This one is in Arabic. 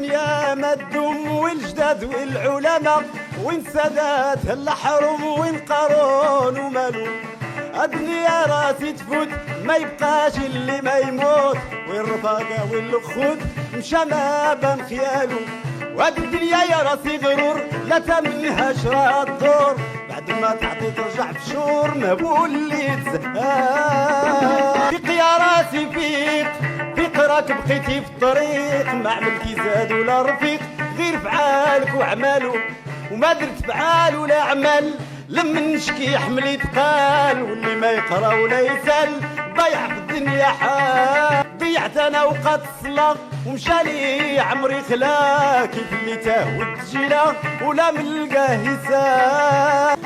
الدنيا ما تدوم والجداد والعلماء وين سادات الحرم وين قارون ومالو. الدنيا راسي تفوت ما يبقاش اللي ما يموت، والرفاقة والخوت مشى ما بان خيالو. وهاد الدنيا يا راسي غرور لا تمنها شرا الدور، بعد ما تعطي ترجع بشور ما بولي تزهق. فيق يا راسي فيق، فيق راك بقيتي في الطريق، ما عملتي زاد ولا رفيق غير فعالك وعمالو. وما درت فعال ولا عمل لما نشكي حملي تقال، واللي ما يقرا ولا يسال ضيع في الدنيا حال. ضيعت انا وقت الصلاة ومشى لي عمري خلا، كيف اللي تاه والتجيله ولا ملقاه يسال.